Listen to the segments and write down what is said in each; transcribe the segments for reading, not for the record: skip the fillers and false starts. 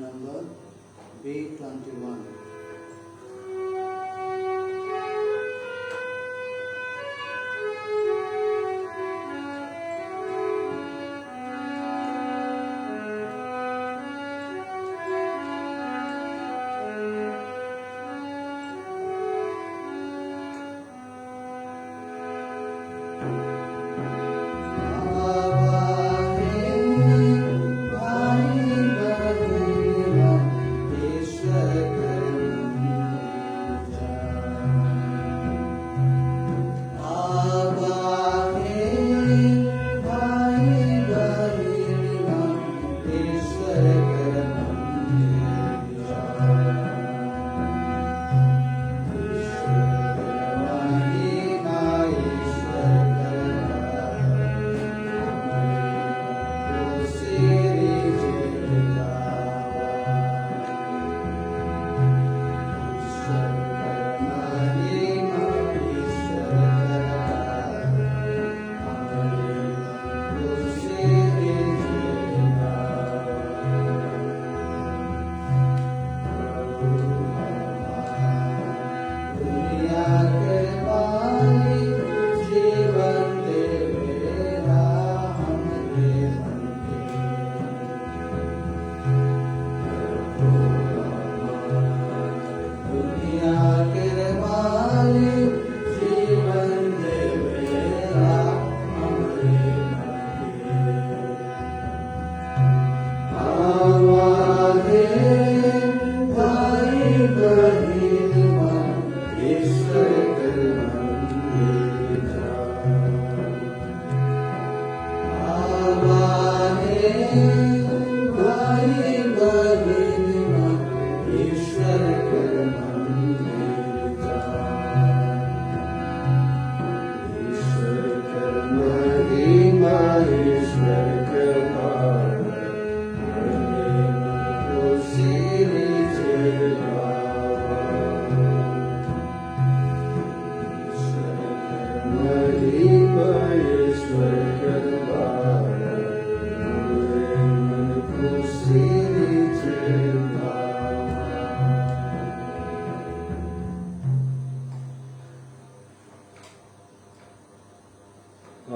number B21.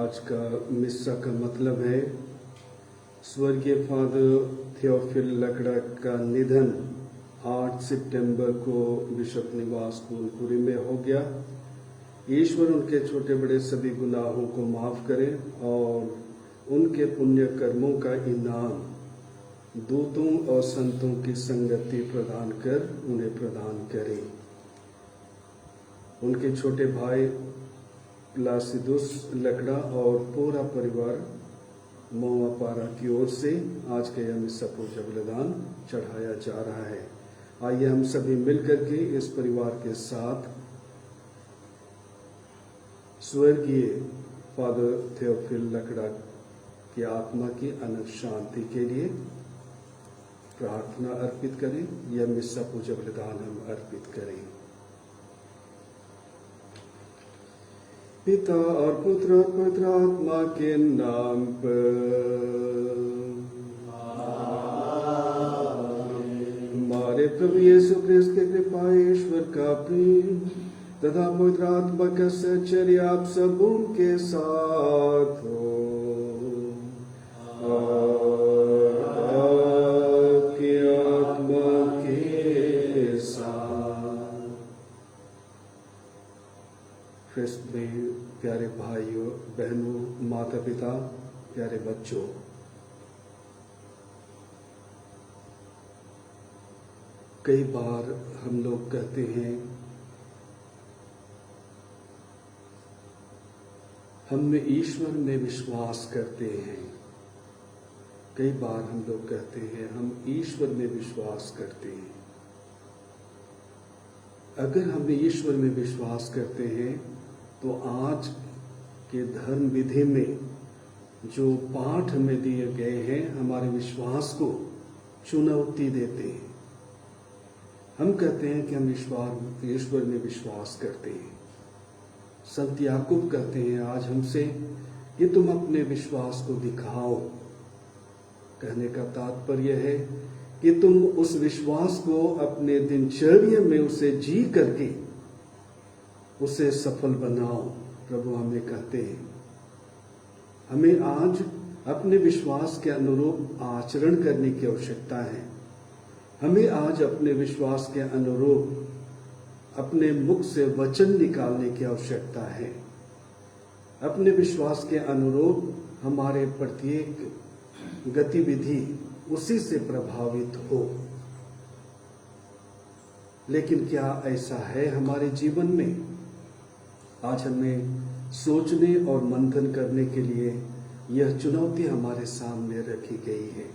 आज का मिस्सा का मतलब है स्वर्गीय फादर थियोफिल लकड़ा का निधन 8 सितंबर को बिशप निवास कूलपुरी में हो गया। ईश्वर उनके छोटे बड़े सभी गुनाहों को माफ करे और उनके पुण्य कर्मों का इनाम दूतों और संतों की संगति प्रदान कर उन्हें प्रदान करे। उनके छोटे भाई प्लासिदुस लकड़ा और पूरा परिवार मोवापारा की ओर से आज का यह मिस्सा पूजा बलिदान चढ़ाया जा रहा है। आइए हम सभी मिलकर के इस परिवार के साथ स्वर्गीय फादर थियोफिल लकड़ा की आत्मा की अनंत शांति के लिए प्रार्थना अर्पित करें। यह मिस्सा पूजा बलिदान हम अर्पित करें। पिता और पुत्र और पवित्र आत्मा के नाम पर। हमारे प्रभु यीशु क्रिस्त के कृपा ईश्वर का प्रेम तथा पवित्र आत्मा का सहचर्य आप सबों के साथ हो और आपकी आत्मा के साथ। क्रिस्त में प्यारे भाइयों बहनों माता पिता प्यारे बच्चों, कई बार हम लोग कहते हैं हम ईश्वर में विश्वास करते हैं। कई बार हम लोग कहते हैं हम ईश्वर में विश्वास करते हैं। अगर हम ईश्वर में विश्वास करते हैं तो आज के धर्म विधि में जो पाठ हमें दिए गए हैं हमारे विश्वास को चुनौती देते हैं। हम कहते हैं कि हम ईश्वर में विश्वास करते हैं। संत याकूब कहते हैं आज हमसे कि तुम अपने विश्वास को दिखाओ। कहने का तात्पर्य है कि तुम उस विश्वास को अपने दिनचर्या में उसे जी करके उसे सफल बनाओ। प्रभु हमें कहते हैं हमें आज अपने विश्वास के अनुरूप आचरण करने की आवश्यकता है। हमें आज अपने विश्वास के अनुरूप अपने मुख से वचन निकालने की आवश्यकता है। अपने विश्वास के अनुरूप हमारे प्रत्येक गतिविधि उसी से प्रभावित हो। लेकिन क्या ऐसा है हमारे जीवन में? आज हमें सोचने और मंथन करने के लिए यह चुनौती हमारे सामने रखी गई है।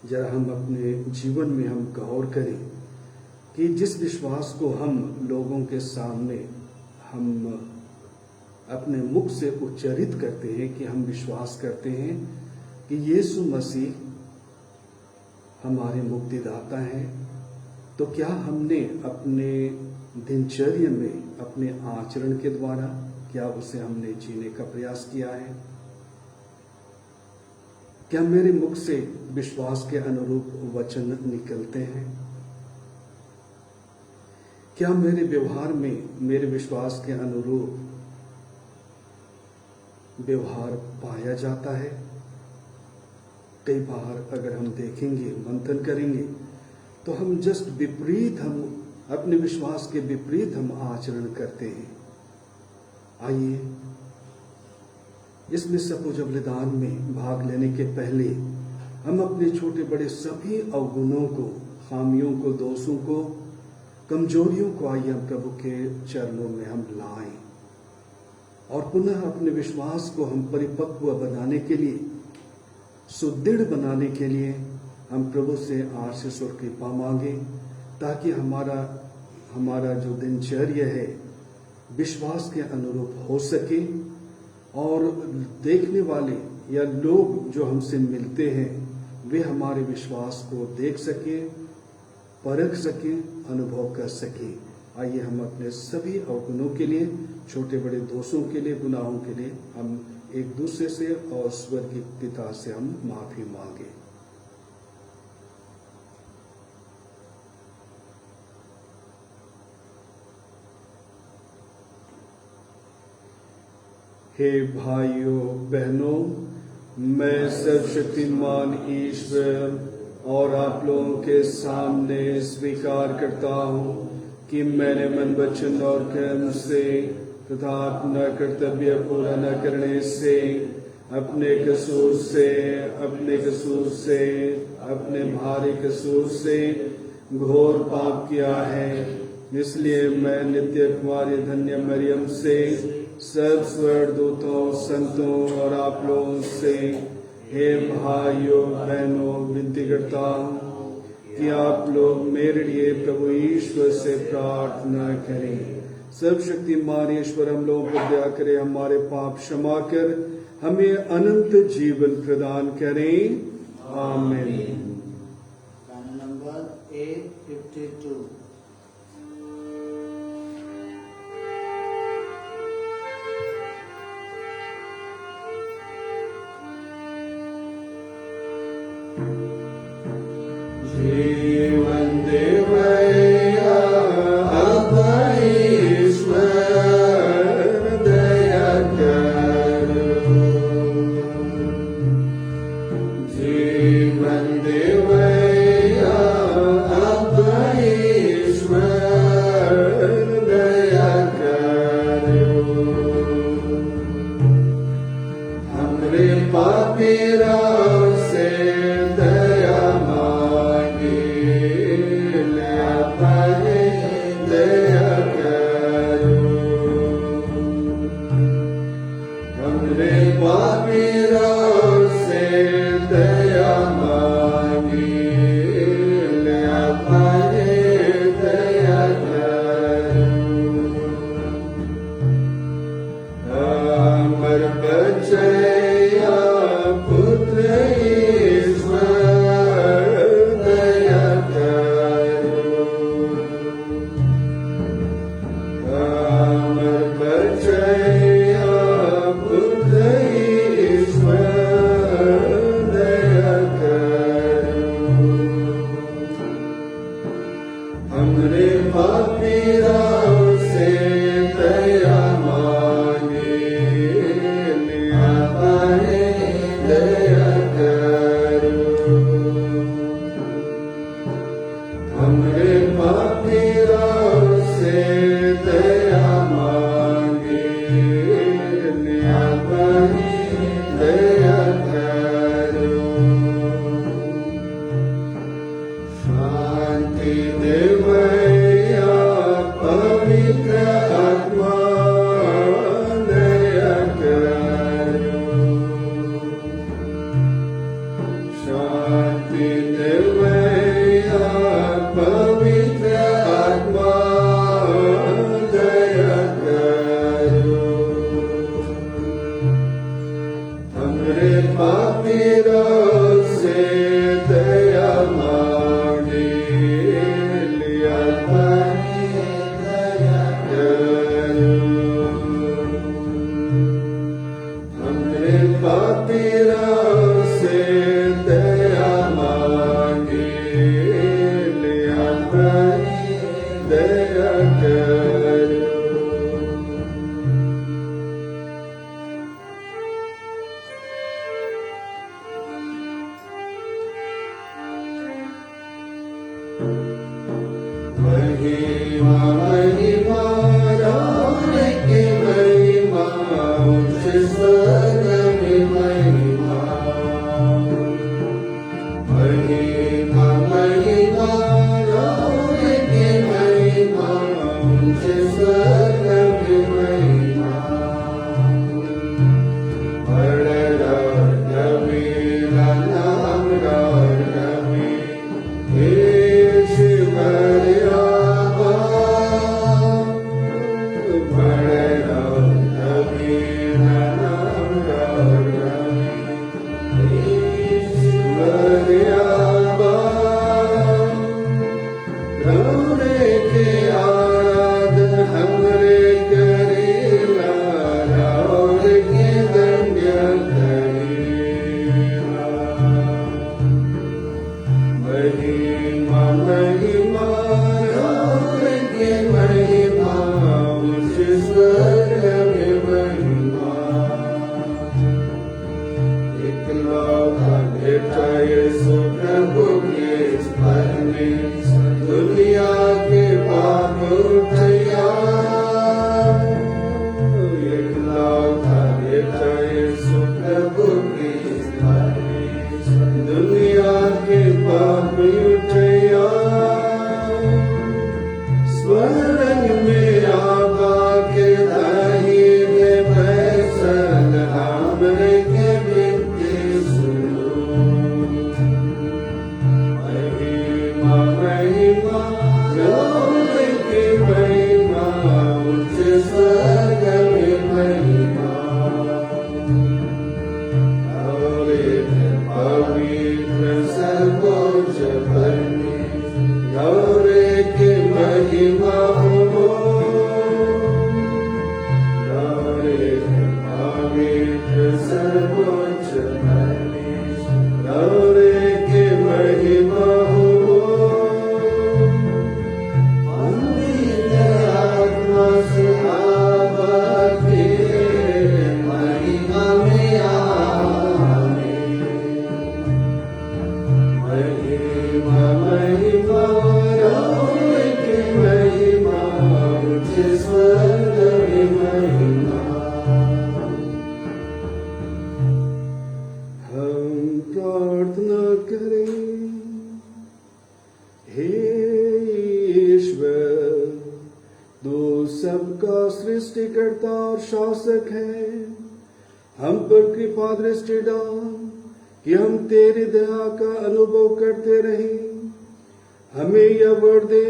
जरा हम अपने जीवन में हम गौर करें कि जिस विश्वास को हम लोगों के सामने हम अपने मुख से उच्चारित करते हैं कि हम विश्वास करते हैं कि यीशु मसीह हमारे मुक्तिदाता हैं, तो क्या हमने अपने दिनचर्या में अपने आचरण के द्वारा क्या उसे हमने जीने का प्रयास किया है? क्या मेरे मुख से विश्वास के अनुरूप वचन निकलते हैं? क्या मेरे व्यवहार में मेरे विश्वास के अनुरूप व्यवहार पाया जाता है? कई बार अगर हम देखेंगे, मंथन करेंगे, तो हम जस्ट विपरीत, हम अपने विश्वास के विपरीत हम आचरण करते हैं। आइए इस निस्सपुज बलिदान में भाग लेने के पहले हम अपने छोटे बड़े सभी अवगुणों को, खामियों को, दोषों को, कमजोरियों को आइए हम प्रभु के चरणों में हम लाएं और पुनः अपने विश्वास को हम परिपक्व बनाने के लिए, सुदृढ़ बनाने के लिए हम प्रभु से आशीष और कृपा मांगे, ताकि हमारा जो दिनचर्या है विश्वास के अनुरूप हो सके और देखने वाले या लोग जो हमसे मिलते हैं वे हमारे विश्वास को देख सके, परख सके, अनुभव कर सके। आइए हम अपने सभी अवगुणों के लिए, छोटे बड़े दोषों के लिए, गुनाहों के लिए हम एक दूसरे से और स्वर्गीय पिता से हम माफी मांगे। हे भाइयों बहनों, मैं सर्वशक्तिमान ईश्वर और आप लोगों के सामने स्वीकार करता हूँ कि मैंने मन, वचन और कर्म से तथा अपना कर्तव्य पूरा न करने से अपने कसूर से अपने भारी कसूर से घोर पाप किया है। इसलिए मैं नित्य कुमारी धन्य मरियम से, सब स्वर्गदूतों, संतों और आप लोगों से, हे भाइयों बहनों, विनती करता हूँ कि आप लोग मेरे लिए प्रभु ईश्वर से प्रार्थना करें। सर्वशक्तिमान ईश्वर हम लोगों पर दया करे, हमारे पाप क्षमा कर हमें अनंत जीवन प्रदान करें। आमीन। गाना नंबर 852। जीवन देवैया अब ईश्वर दया करो। जीवन देवैया अब ईश्वर दया करो। हमरे पापीरा से दया मांगे, दया करो। हमरे पापीरों से दया मांगे, दया करो। अमर बचैया पुत्र ईश्वर दया करो। अमर बचैया पुत्र ईश्वर दया करो। और शासक है। हम पर कृपा दृष्टि डाल कि हम तेरी दया का अनुभव करते रहें। हमें यह वर दे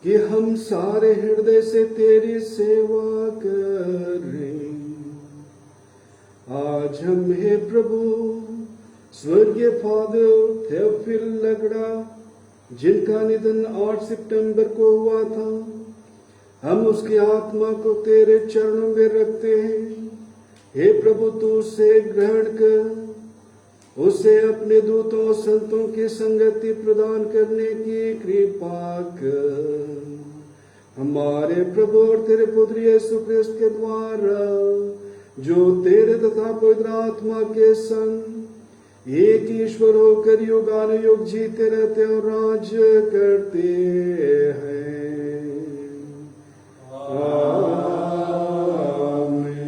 कि हम सारे हृदय से तेरी सेवा करें। आज हम हे प्रभु स्वर्गीय फादर थियोफिल लगड़ा, जिनका निधन 8 सितंबर को हुआ था, हम उसकी आत्मा को तेरे चरणों में रखते हैं। हे प्रभु, तू उसे ग्रहण कर, उसे अपने दूतों और संतों की संगति प्रदान करने की कृपा कर। हमारे प्रभु और तेरे पुत्र यीशु ख्रिस्त के द्वारा, जो तेरे तथा पवित्र आत्मा के संग एक ईश्वर होकर युगानुयुग जीते रहते और राज करते हैं। आमीन।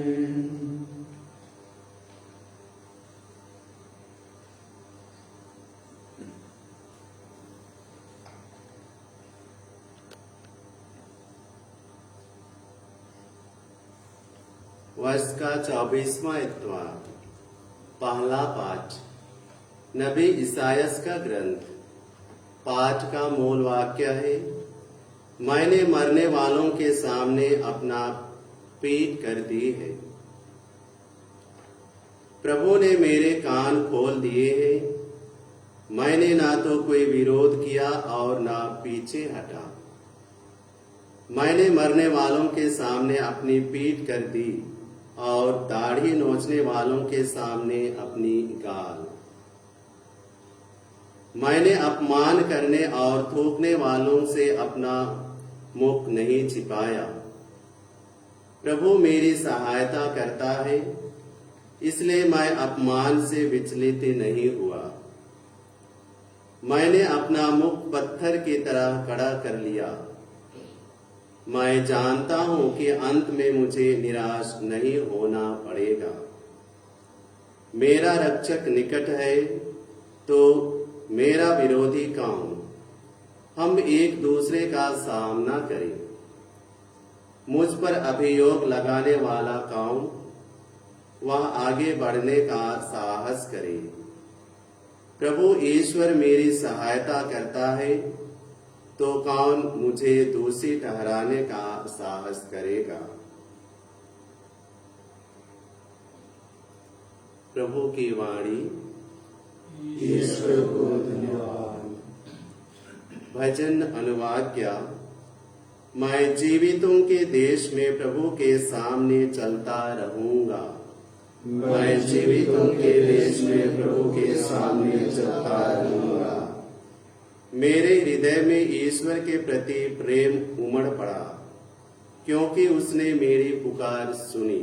वर्ष का 24वां इतवार। पहला पाठ नबी इसायास का ग्रंथ। पाठ का मूल वाक्य है, मैंने मरने वालों के सामने अपना पीठ कर दी है। प्रभु ने मेरे कान खोल दिए हैं। मैंने ना तो कोई विरोध किया और ना पीछे हटा। मैंने मरने वालों के सामने अपनी पीठ कर दी और दाढ़ी नोचने वालों के सामने अपनी गाल। मैंने अपमान करने और थूकने वालों से अपना मुख नहीं छिपाया। प्रभु मेरी सहायता करता है, इसलिए मैं अपमान से विचलित नहीं हुआ। मैंने अपना मुख पत्थर की तरह कड़ा कर लिया। मैं जानता हूं कि अंत में मुझे निराश नहीं होना पड़ेगा। मेरा रक्षक निकट है, तो मेरा विरोधी कौन? हम एक दूसरे का सामना करें। मुझ पर अभियोग लगाने वाला कौन? वह आगे बढ़ने का साहस करे। प्रभु ईश्वर मेरी सहायता करता है, तो कौन मुझे दोषी ठहराने का साहस करेगा? प्रभु की वाणी। ईश्वर को धन्यवाद। भजन अनुवाक्या। मैं जीवितों के देश में प्रभु के सामने चलता रहूंगा। मैं जीवितों के देश में प्रभु के सामने चलता रहूंगा। मेरे हृदय में ईश्वर के प्रति प्रेम उमड़ पड़ा, क्योंकि उसने मेरी पुकार सुनी।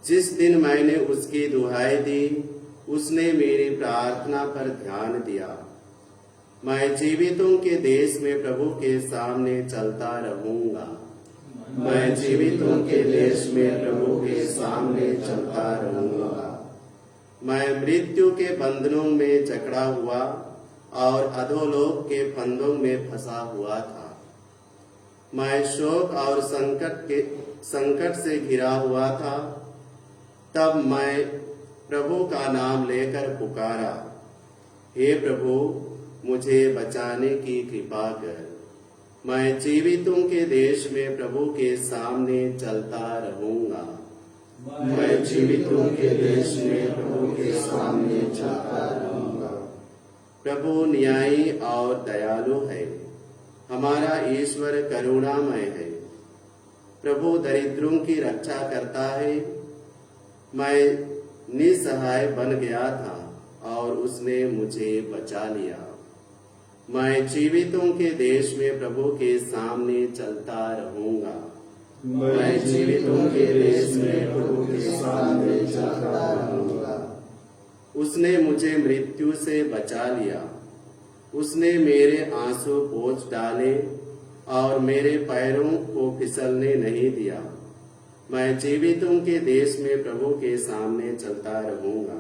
जिस दिन मैंने उसकी दुहाई दी, उसने मेरी प्रार्थना पर ध्यान दिया। मैं जीवितों के देश में प्रभु के सामने चलता रहूंगा। मैं जीवितों के देश में प्रभु के सामने चलता रहूंगा। मैं मृत्यु के बंधनों में जकड़ा हुआ और अधोलोक के फंदों में फंसा हुआ था। मैं शोक और संकट से घिरा हुआ था। तब मैं प्रभु का नाम लेकर पुकारा, हे प्रभु, मुझे बचाने की कृपा कर। मैं जीवितों के देश में प्रभु के सामने चलता रहूंगा। मैं जीवितों के देश में प्रभु के सामने चलता रहूंगा। प्रभु न्यायी और दयालु है। हमारा ईश्वर करुणामय है। प्रभु दरिद्रों की रक्षा करता है। मैं निसहाय बन गया था और उसने मुझे बचा लिया। मैं जीवितों के देश में प्रभु के सामने चलता रहूंगा। मैं जीवितों के देश में प्रभु के सामने चलता रहूंगा। उसने मुझे मृत्यु से बचा लिया। उसने मेरे आंसू पोंछ डाले और मेरे पैरों को फिसलने नहीं दिया। मैं जीवितों के देश में प्रभु के सामने चलता रहूंगा।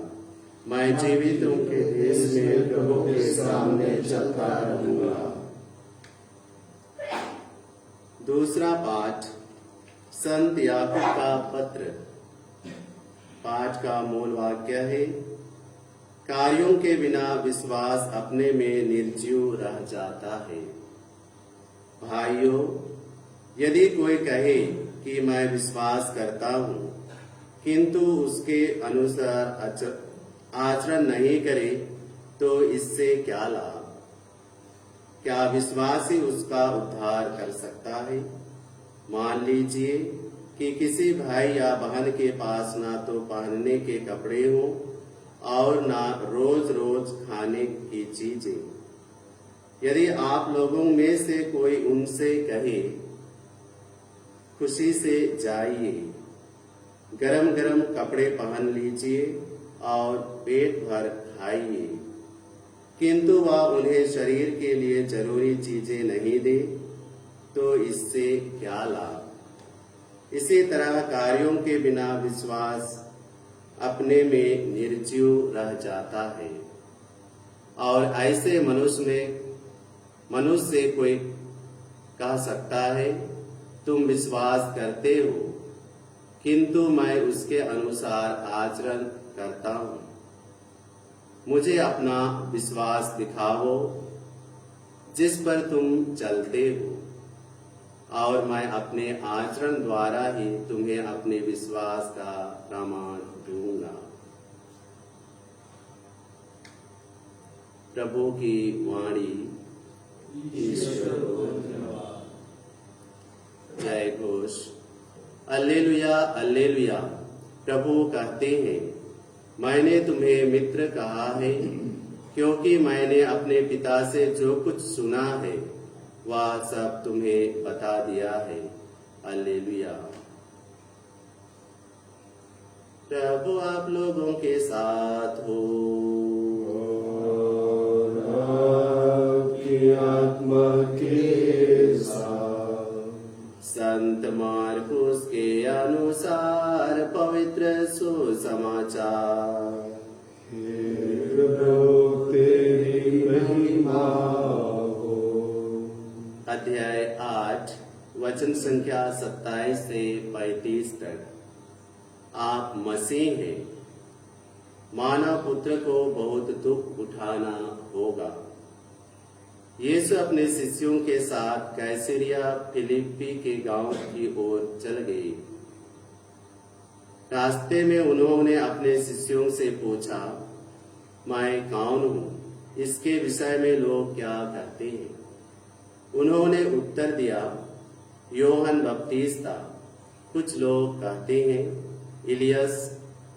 मैं जीवितों के देश में प्रभु के सामने चलता रहूंगा। दूसरा पाठ। संत याकूब का पत्र। पाठ का मूल वाक्य है, कार्यों के बिना विश्वास अपने में निर्जीव रह जाता है। भाइयों, यदि कोई कहे कि मैं विश्वास करता हूँ किंतु उसके अनुसार आचरण नहीं करे तो इससे क्या लाभ? क्या विश्वास ही उसका उद्धार कर सकता है? मान लीजिए कि किसी भाई या बहन के पास ना तो पहनने के कपड़े हो और ना रोज रोज खाने की चीजें। यदि आप लोगों में से कोई उनसे कहे, खुशी से जाइए, गरम गरम कपड़े पहन लीजिए और पेट भर खाइए, किंतु वह उन्हें शरीर के लिए जरूरी चीजें नहीं दे, तो इससे क्या लाभ? इसी तरह कार्यों के बिना विश्वास अपने में निर्जीव रह जाता है। और ऐसे मनुष्य से कोई कह सकता है, तुम विश्वास करते हो किंतु मैं उसके अनुसार आचरण करता हूँ। मुझे अपना विश्वास दिखाओ जिस पर तुम चलते हो, और मैं अपने आचरण द्वारा ही तुम्हें अपने विश्वास का प्रमाण दूंगा। प्रभु की वाणी। ईश्वर को धन्यवाद। जय घोष। Alleluia alleluia. प्रभु कहते हैं, मैंने तुम्हें मित्र कहा है क्योंकि मैंने अपने पिता से जो कुछ सुना है वह सब तुम्हें बता दिया है। अल्लेलुया। प्रभु आप लोगों के साथ हो। और आपकी आत्मा के साथ। संत मार्कुस के अनुसार पवित्र सुसमाचार। हे प्रभु तेरी महिमा हो। अध्याय 8 वचन संख्या 27 से 35 तक। आप मसीह हैं। मानव पुत्र को बहुत दुख उठाना होगा। यीशु अपने शिष्यों के साथ कैसरिया फिलिप्पी के गांव की ओर चल गए। रास्ते में उन्होंने अपने शिष्यों से पूछा, मैं कौन हूँ? इसके विषय में लोग क्या कहते हैं? उन्होंने उत्तर दिया, यूहन्ना बपतिस्ता। कुछ लोग कहते हैं इलियस,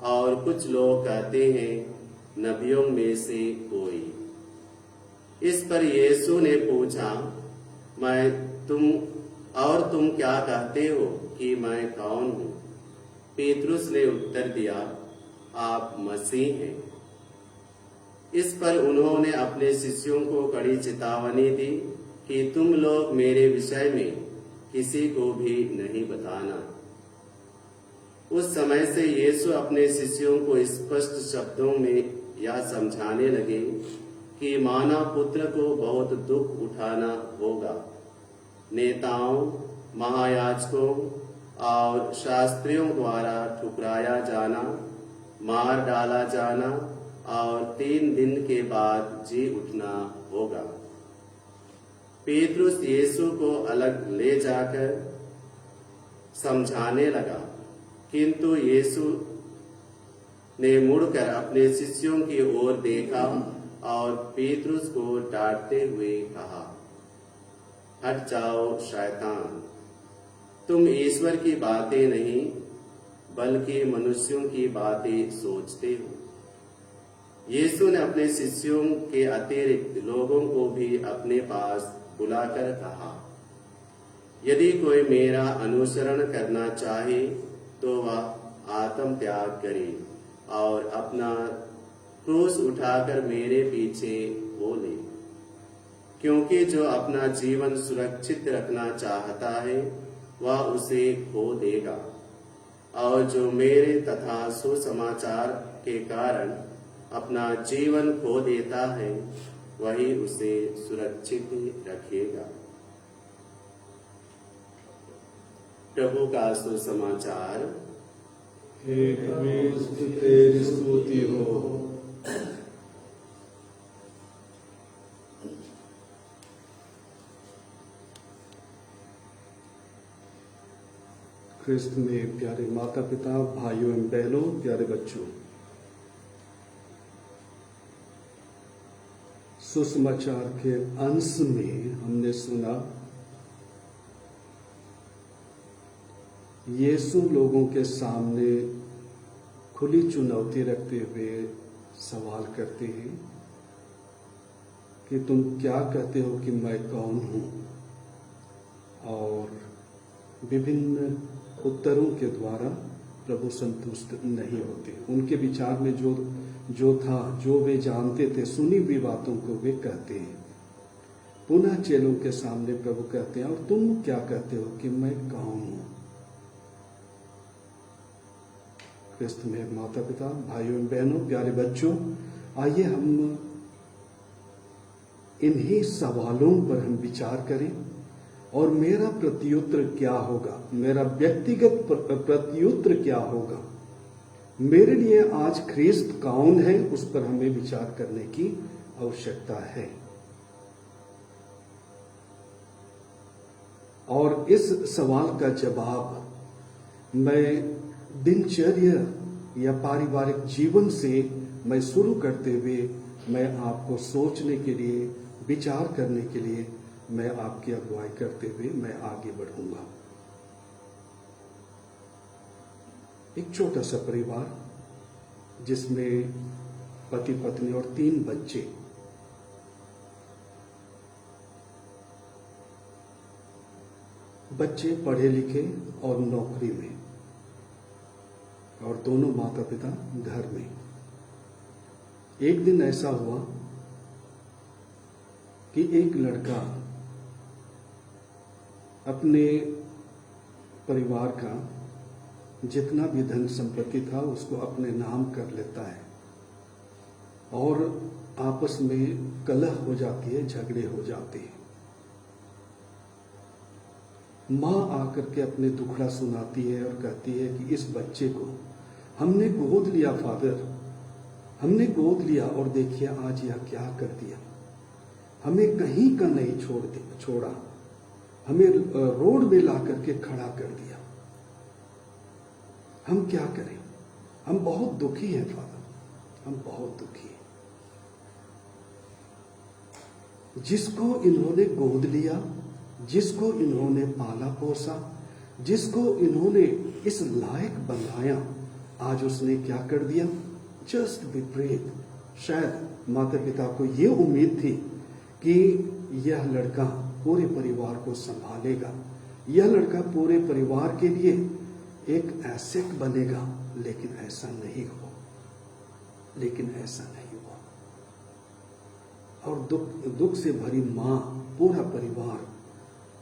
और कुछ लोग कहते हैं नबियों में से कोई। इस पर यीशु ने पूछा, तुम क्या कहते हो कि मैं कौन हूँ? पेतरुस ने उत्तर दिया, आप मसीह हैं। इस पर उन्होंने अपने शिष्यों को कड़ी चेतावनी दी कि तुम लोग मेरे विषय में किसी को भी नहीं बताना। उस समय से यीशु अपने शिष्यों को स्पष्ट शब्दों में यह समझाने लगे कि मानव पुत्र को बहुत दुख उठाना होगा। नेताओं, महायाजकों और शास्त्रियों द्वारा ठुकराया जाना, मार डाला जाना और 3 दिन के बाद जी उठना होगा। पेतरुस यीशु को अलग ले जाकर समझाने लगा, किंतु यीशु ने मुड़कर अपने शिष्यों की ओर देखा और पेतरुस को डांटते हुए कहा, हट जाओ शैतान, तुम ईश्वर की बातें नहीं बल्कि मनुष्यों की बातें सोचते हो। यीशु ने अपने शिष्यों के अतिरिक्त लोगों को भी अपने पास बुलाकर कहा, यदि कोई मेरा अनुसरण करना चाहे तो वह आत्म त्याग करे और अपना क्रूस उठाकर मेरे पीछे हो ले। क्योंकि जो अपना जीवन सुरक्षित रखना चाहता है वह उसे खो देगा, और जो मेरे तथा सुसमाचार के कारण अपना जीवन खो देता है वही उसे सुरक्षित रखेगा। प्रभु का सुसमाचार। हे क्रिस्त तेरी स्तुति हो। क्रिस्त में प्यारे माता पिता, भाइयों एवं बहनों, प्यारे बच्चों, सुसमाचार के अंश में हमने सुना यीशु लोगों के सामने खुली चुनौती रखते हुए सवाल करते हैं कि तुम क्या कहते हो कि मैं कौन हूं, और विभिन्न उत्तरों के द्वारा प्रभु संतुष्ट नहीं होते। उनके विचार में जो था, जो वे जानते थे, सुनी हुई बातों को वे कहते हैं। पुनः चेलों के सामने प्रभु कहते हैं, और तुम क्या कहते हो कि मैं कौन हूं? क्रिस्त में माता पिता, भाइयों एवं बहनों, प्यारे बच्चों, आइए हम इन्हीं सवालों पर हम विचार करें और मेरा प्रत्युत्तर क्या होगा, मेरा व्यक्तिगत प्रत्युत्तर क्या होगा, मेरे लिए आज ख्रिस्त कौन है, उस पर हमें विचार करने की आवश्यकता है। और इस सवाल का जवाब मैं दिनचर्या या पारिवारिक जीवन से मैं शुरू करते हुए मैं आपको सोचने के लिए, विचार करने के लिए मैं आपकी अगुवाई करते हुए मैं आगे बढ़ूंगा। एक छोटा सा परिवार जिसमें पति पत्नी और 3 बच्चे, बच्चे पढ़े लिखे और नौकरी में, और दोनों माता पिता घर में। एक दिन ऐसा हुआ कि एक लड़का अपने परिवार का जितना भी धन संपत्ति था उसको अपने नाम कर लेता है, और आपस में कलह हो जाती है, झगड़े हो जाते हैं। माँ आकर के अपने दुखड़ा सुनाती है और कहती है कि इस बच्चे को हमने गोद लिया फादर, हमने गोद लिया, और देखिए आज यह क्या कर दिया, हमें कहीं का नहीं छोड़ा, हमें रोड में ला करके खड़ा कर दिया, हम क्या करें, हम बहुत दुखी हैं फादर, हम बहुत दुखी हैं। जिसको इन्होंने गोद लिया, जिसको इन्होंने पाला पोसा, जिसको इन्होंने इस लायक बनाया, आज उसने क्या कर दिया, जस्ट विपरीत। शायद माता पिता को ये उम्मीद थी कि यह लड़का पूरे परिवार को संभालेगा, यह लड़का पूरे परिवार के लिए एक एसेट बनेगा, लेकिन ऐसा नहीं हुआ, और दुख से भरी माँ, पूरा परिवार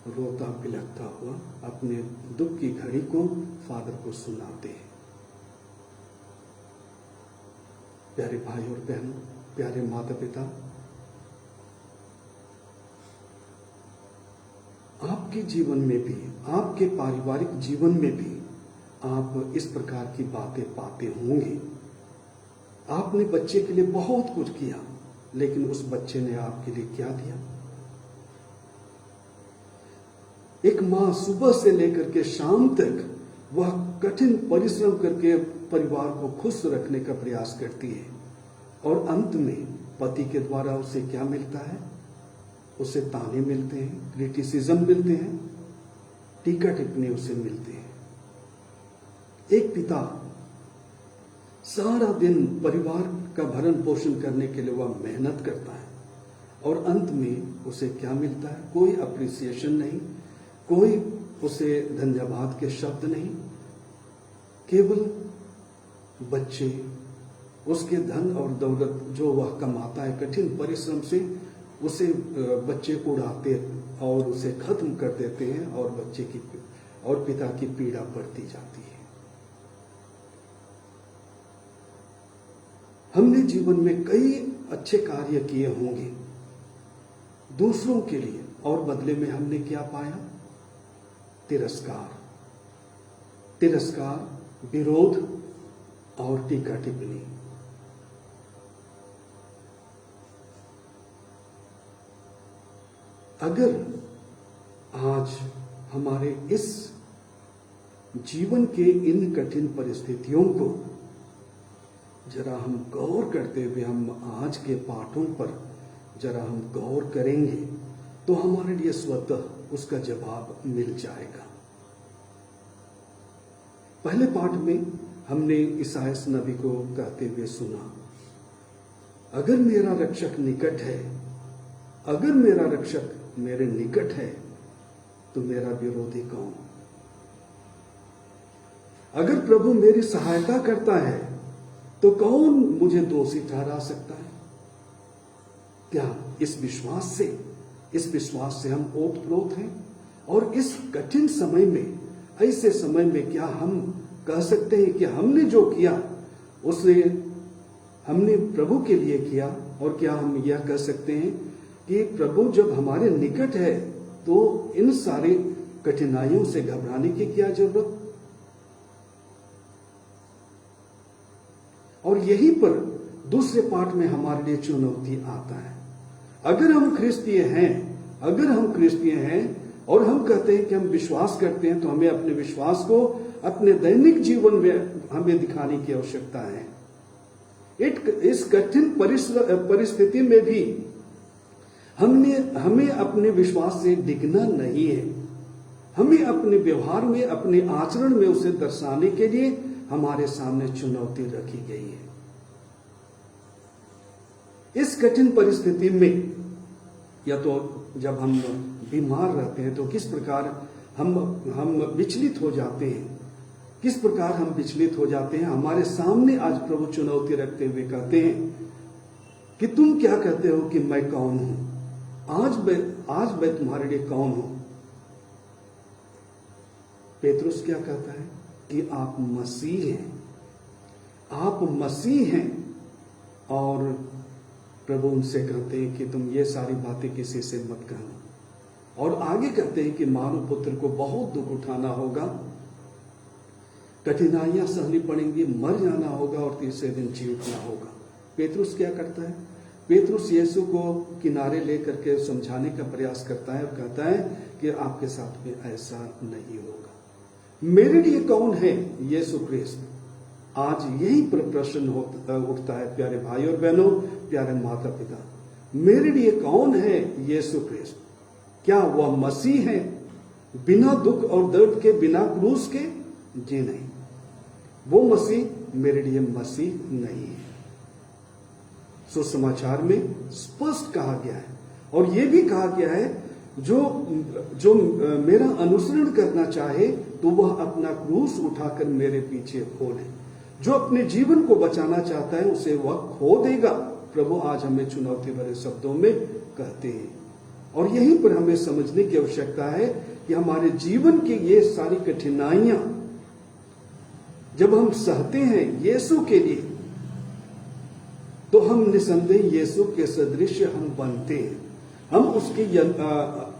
रोता बिलखता हुआ अपने दुख की घड़ी को फादर को सुनाते हैं। प्यारे भाई और बहनों, प्यारे माता पिता, आपके जीवन में भी, आपके पारिवारिक जीवन में भी आप इस प्रकार की बातें पाते होंगे। आपने बच्चे के लिए बहुत कुछ किया, लेकिन उस बच्चे ने आपके लिए क्या दिया? एक माँ सुबह से लेकर के शाम तक वह कठिन परिश्रम करके परिवार को खुश रखने का प्रयास करती है, और अंत में पति के द्वारा उसे क्या मिलता है? उसे ताने मिलते हैं, क्रिटिसिज्म मिलते हैं, टीका टिप्पणी उसे मिलते हैं। एक पिता सारा दिन परिवार का भरण पोषण करने के लिए वह मेहनत करता है, और अंत में उसे क्या मिलता है? कोई अप्रिसिएशन नहीं, कोई उसे धन्यवाद के शब्द नहीं, केवल बच्चे उसके धन और दौलत जो वह कमाता है कठिन परिश्रम से, उसे बच्चे उड़ाते और उसे खत्म कर देते हैं, और बच्चे की और पिता की पीड़ा बढ़ती जाती है। हमने जीवन में कई अच्छे कार्य किए होंगे दूसरों के लिए, और बदले में हमने क्या पाया? तिरस्कार, तिरस्कार, विरोध और टीका टिप्पणी। अगर आज हमारे इस जीवन के इन कठिन परिस्थितियों को जरा हम गौर करते हुए हम आज के पाठों पर जरा हम गौर करेंगे तो हमारे लिए स्वतः उसका जवाब मिल जाएगा। पहले पाठ में हमने इसायास नबी को कहते हुए सुना, अगर मेरा रक्षक निकट है, अगर मेरा रक्षक मेरे निकट है तो मेरा विरोधी कौन? अगर प्रभु मेरी सहायता करता है तो कौन मुझे दोषी ठहरा सकता है? क्या इस विश्वास से हम ओतप्रोत हैं? और इस कठिन समय में, ऐसे समय में क्या हम कह सकते हैं कि हमने जो किया उसे हमने प्रभु के लिए किया? और क्या हम यह कह सकते हैं कि प्रभु जब हमारे निकट है तो इन सारी कठिनाइयों से घबराने की क्या जरूरत? और यहीं पर दूसरे पाठ में हमारे लिए चुनौती आता है। अगर हम ख्रिस्तीय हैं और हम कहते हैं कि हम विश्वास करते हैं, तो हमें अपने विश्वास को अपने दैनिक जीवन में हमें दिखाने की आवश्यकता है। इस कठिन परिस्थिति में भी हमें अपने विश्वास से डिगना नहीं है। हमें अपने व्यवहार में, अपने आचरण में उसे दर्शाने के लिए हमारे सामने चुनौती रखी गई है। इस कठिन परिस्थिति में, या तो जब हम बीमार रहते हैं तो किस प्रकार हम विचलित हो जाते हैं, किस प्रकार हम विचलित हो जाते हैं। हमारे सामने आज प्रभु चुनौती रखते हुए कहते हैं कि तुम क्या कहते हो कि मैं कौन हूं? आज मैं तुम्हारे लिए कौन हूं? पेतरुस क्या कहता है कि आप मसीह हैं, आप मसीह हैं। और प्रभु उनसे कहते हैं कि तुम ये सारी बातें किसी से मत कहना। और आगे कहते हैं कि मानव पुत्र को बहुत दुख उठाना होगा, कठिनाइयां सहनी पड़ेंगी, मर जाना होगा और तीसरे दिन जी उठना होगा। पेतरुस क्या करता है? पेतरुस यीशु को किनारे लेकर के समझाने का प्रयास करता है और कहता है कि आपके साथ में ऐसा नहीं होगा। मेरे लिए कौन है यीशु ख्रिस्त? आज यही पर प्रश्न उठता है प्यारे भाई और बहनों, प्यारे माता पिता, मेरे लिए कौन है यीशु ख्रिस्त? क्या वह मसीह है बिना दुख और दर्द के, बिना क्रूस के? जी नहीं, वो मसीह मेरे लिए मसीह नहीं है। सुसमाचार में स्पष्ट कहा गया है, और यह भी कहा गया है जो मेरा अनुसरण करना चाहे तो वह अपना क्रूस उठाकर मेरे पीछे हो ले। जो अपने जीवन को बचाना चाहता है उसे वह खो देगा। प्रभु आज हमें चुनौती भरे शब्दों में कहते हैं। और यहीं पर हमें समझने की आवश्यकता है कि हमारे जीवन की ये सारी कठिनाइयां जब हम सहते हैं यीशु के लिए, तो हम निसंदेह यीशु के सदृश हम बनते हैं, हम उसके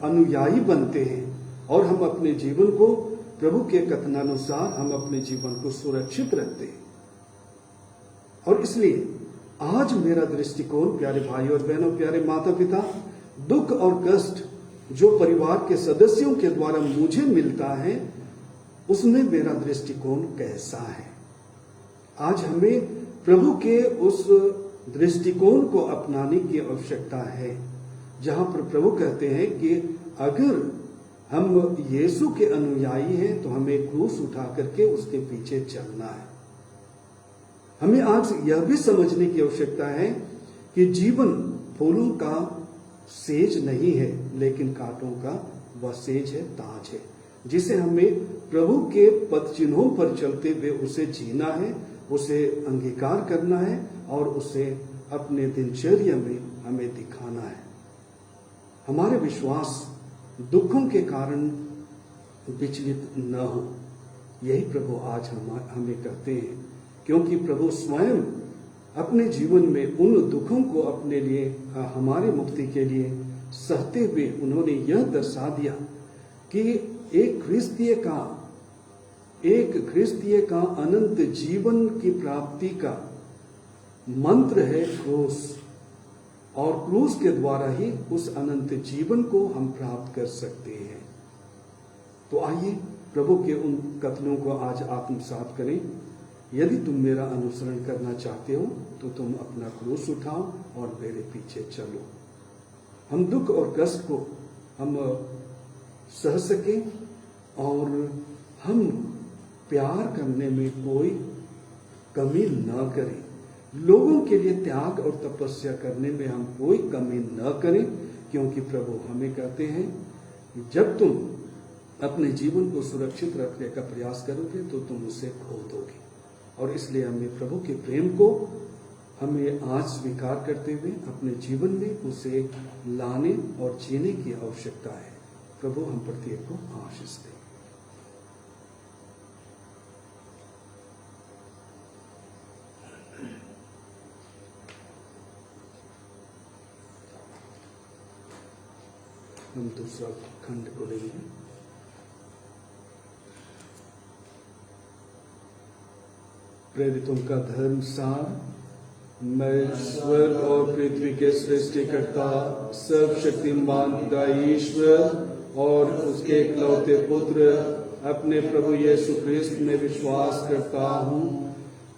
अनुयायी बनते हैं, और हम अपने जीवन को प्रभु के कथनानुसार हम अपने जीवन को सुरक्षित रखते हैं। और इसलिए आज मेरा दृष्टिकोण, प्यारे भाई और बहनों, प्यारे माता पिता, दुख और कष्ट जो परिवार के सदस्यों के द्वारा मुझे मिलता है, उसमें मेरा दृष्टिकोण कैसा है? आज हमें प्रभु के उस दृष्टिकोण को अपनाने की आवश्यकता है, जहां पर प्रभु कहते हैं कि अगर हम यीशु के अनुयायी हैं तो हमें क्रूस उठा करके उसके पीछे चलना है। हमें आज यह भी समझने की आवश्यकता है कि जीवन फूलों का सेज नहीं है, लेकिन कांटों का वह सेज है, ताज है, जिसे हमें प्रभु के पद चिन्हों पर चलते हुए उसे जीना है, उसे अंगीकार करना है, और उसे अपने दिनचर्या में हमें दिखाना है। हमारे विश्वास दुखों के कारण विचलित न हो, यही प्रभु आज हमें कहते हैं, क्योंकि प्रभु स्वयं अपने जीवन में उन दुखों को अपने लिए, हमारी मुक्ति के लिए सहते हुए उन्होंने यह दर्शा दिया कि एक ख्रिस्तीय का एक ख्रिस्तीय का अनंत जीवन की प्राप्ति का मंत्र है क्रूस, और क्रूस के द्वारा ही उस अनंत जीवन को हम प्राप्त कर सकते हैं। तो आइए प्रभु के उन कथनों को आज आत्मसात करें। यदि तुम मेरा अनुसरण करना चाहते हो तो तुम अपना क्रूस उठाओ और मेरे पीछे चलो। हम दुख और कष्ट को हम सह सकें और हम प्यार करने में कोई कमी न करें। लोगों के लिए त्याग और तपस्या करने में हम कोई कमी न करें, क्योंकि प्रभु हमें कहते हैं कि जब तुम अपने जीवन को सुरक्षित रखने का प्रयास करोगे तो तुम उसे खो दोगे। और इसलिए हमें प्रभु के प्रेम को हमें आज स्वीकार करते हुए अपने जीवन में उसे लाने और जीने की आवश्यकता है। प्रभु हम प्रत्येक को आशीष दे। हम दूसरा खंड को लेंगे। प्रेरितों का धर्म सार। मैं स्वर्ग और पृथ्वी के सृष्टिकर्ता सर्वशक्तिमान का ईश्वर और उसके इकलौते पुत्र अपने प्रभु यीशु ख्रिस्त में विश्वास करता हूँ,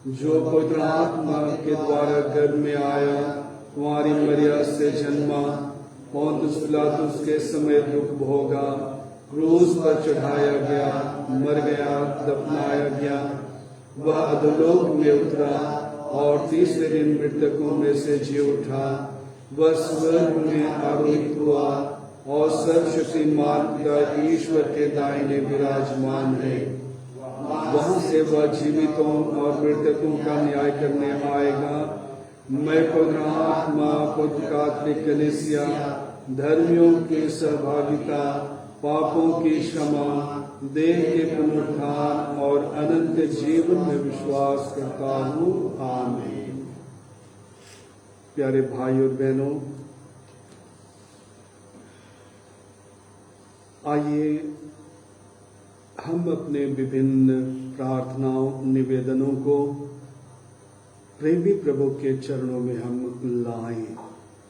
जो पवित्र आत्मा के द्वारा गर्भ में आया, कुंवारी मरिया से जन्मा, पोंतुस पिलातुस के समय दुख भोगा, क्रूस पर चढ़ाया गया, मर गया, दफनाया गया, वह अधोलोक में उतरा और तीसरे दिन मृतकों में से जी उठा। वह स्वर्ग में आरोहित हुआ और सर्वशक्तिमान का ईश्वर के दाहिने विराजमान है। वहां से वह जीवितों और मृतकों का न्याय करने आएगा। मैं पवित्र आत्मा, पवित्र कैथोलिक कलीसिया, धर्मियों की सहभागिता, पापों की क्षमा, देह के पुनरुत्थान और अनंत जीवन में विश्वास करता हूँ। आमीन। प्यारे भाई और बहनों, आइए हम अपने विभिन्न प्रार्थनाओं, निवेदनों को प्रेमी प्रभु के चरणों में हम लाएं।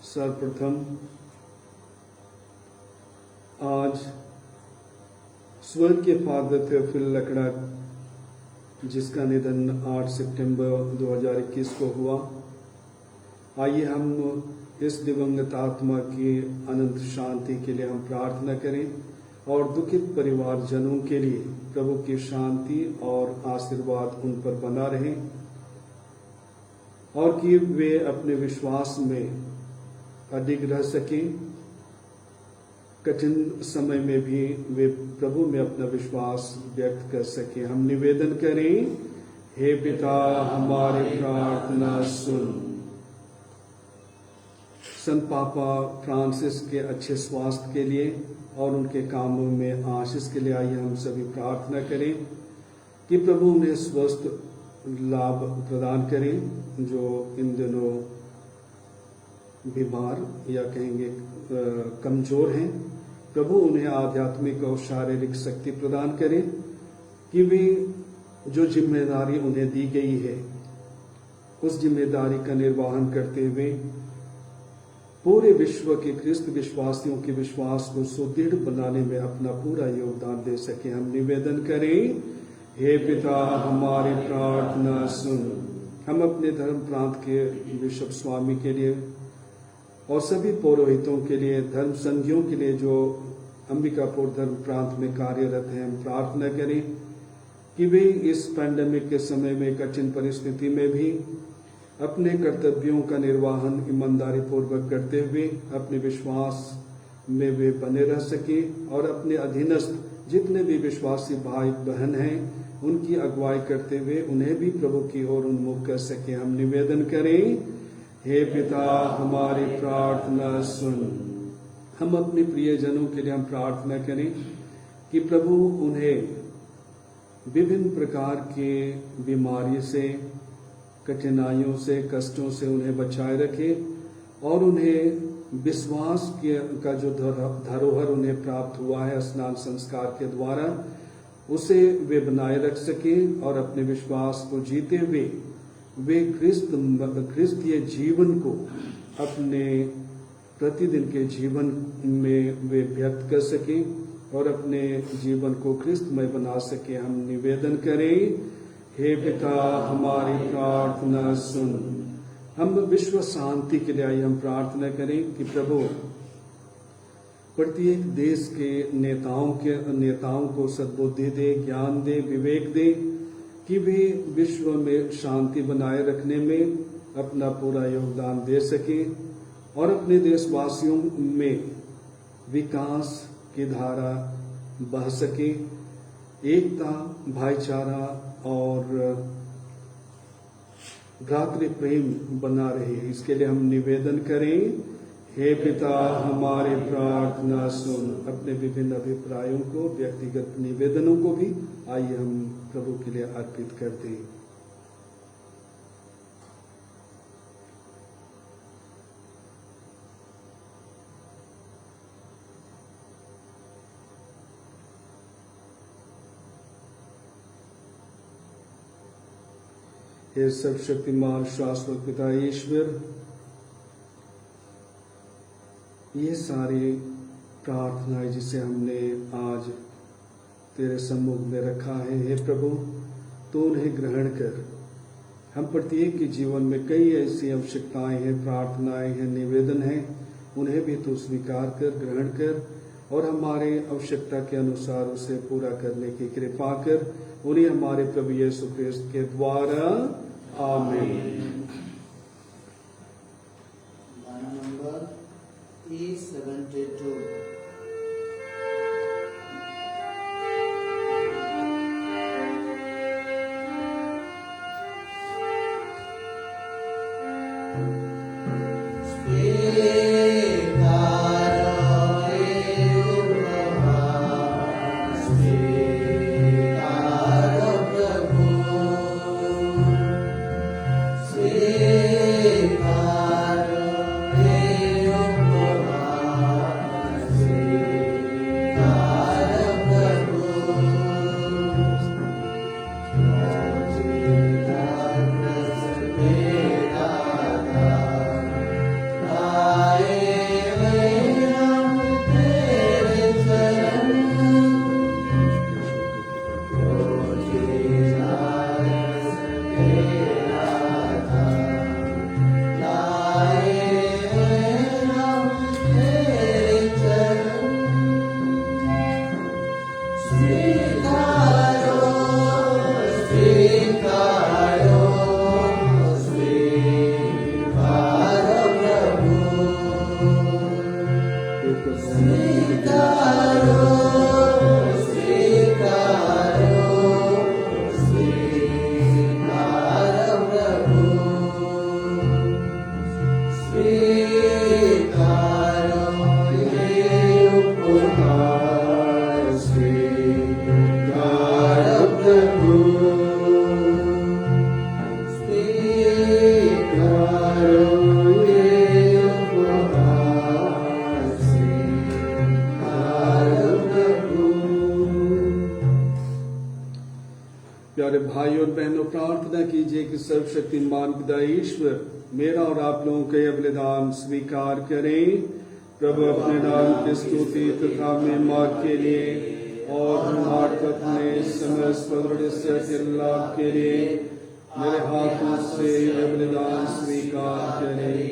सर्वप्रथम आज स्वर्गीय फादर थियोफिल लकड़ा, जिसका निधन 8 सितंबर 2021 को हुआ, आइए हम इस दिवंगत आत्मा की अनंत शांति के लिए हम प्रार्थना करें और दुखित परिवारजनों के लिए प्रभु की शांति और आशीर्वाद उन पर बना रहे और कि वे अपने विश्वास में अडिग रह सकें। कठिन समय में भी वे प्रभु में अपना विश्वास व्यक्त कर सकें। हम निवेदन करें, हे पिता हमारी प्रार्थना सुन। संत पापा फ्रांसिस के अच्छे स्वास्थ्य के लिए और उनके कामों में आशीष के लिए आइए हम सभी प्रार्थना करें कि प्रभु उन्हें स्वस्थ लाभ प्रदान करें, जो इन दिनों बीमार या कहेंगे कमजोर हैं। प्रभु उन्हें आध्यात्मिक और शारीरिक शक्ति प्रदान करें कि वे जो जिम्मेदारी उन्हें दी गई है उस जिम्मेदारी का निर्वहन करते हुए पूरे विश्व के ख्रिस्त विश्वासियों के विश्वास को सुदृढ़ बनाने में अपना पूरा योगदान दे सके। हम निवेदन करें, हे पिता हमारी प्रार्थना सुन। हम अपने धर्म प्रांत के बिशप स्वामी के लिए और सभी पौरोहितों के लिए, धर्म संघियों के लिए जो अंबिकापुर धर्म प्रांत में कार्यरत हैं, हम प्रार्थना करें कि वे इस पैंडेमिक के समय में कठिन परिस्थिति में भी अपने कर्तव्यों का निर्वहन ईमानदारी पूर्वक करते हुए अपने विश्वास में वे बने रह सके और अपने अधीनस्थ जितने भी विश्वासी भाई बहन हैं उनकी अगुवाई करते हुए उन्हें भी प्रभु की ओर उन्मुख कर सके। हम निवेदन करें, हे पिता हमारी प्रार्थना सुन। हम अपने प्रियजनों के लिए हम प्रार्थना करें कि प्रभु उन्हें विभिन्न प्रकार के बीमारी से, कठिनाइयों से, कष्टों से उन्हें बचाए रखे और उन्हें विश्वास का जो धरोहर उन्हें प्राप्त हुआ है स्नान संस्कार के द्वारा, उसे वे बनाए रख सकें और अपने विश्वास को जीते हुए वे क्रिस्तीय जीवन को अपने प्रतिदिन के जीवन में वे व्यक्त कर सकें और अपने जीवन को क्रिस्तमय बना सके। हम निवेदन करें, हे पिता हमारी प्रार्थना सुन। हम विश्व शांति के लिए आइए हम प्रार्थना करें कि प्रभु प्रत्येक देश के नेताओं को सद्बुद्धि दे, ज्ञान दे, विवेक दे कि वे विश्व में शांति बनाए रखने में अपना पूरा योगदान दे सके और अपने देशवासियों में विकास की धारा बह सके, एकता, भाईचारा और भ्रातृ प्रेम बना रहे। इसके लिए हम निवेदन करें, हे पिता हमारी प्रार्थना सुन। अपने विभिन्न अभिप्रायों को, व्यक्तिगत निवेदनों को भी आइए हम प्रभु के लिए अर्पित कर दें। हे सर्वशक्तिमान शाश्वत पिता ईश्वर, ये सारी प्रार्थनाएं जिसे हमने आज तेरे सम्मुख में रखा है, हे प्रभु तो उन्हें ग्रहण कर। हम प्रत्येक के जीवन में कई ऐसी आवश्यकताएं हैं, प्रार्थनाएं हैं, निवेदन हैं, उन्हें भी तू स्वीकार कर, ग्रहण कर और हमारे आवश्यकता के अनुसार उसे पूरा करने की कृपा कर। उन्हें हमारे प्रभु यीशु क्रिस्त के द्वारा आमीन। गाना नंबर E72। प्यारे भाई और बहनों, प्रार्थना कीजिए कि सर्वशक्तिमान पिता ईश्वर मेरा और आप लोगों के बलिदान स्वीकार करें। प्रभु अपने नाम की स्तुति तथा महिमा के लिए और मार्फत में समस्त दृढ़ के लाभ के लिए मेरे हाथों से बलिदान स्वीकार करें।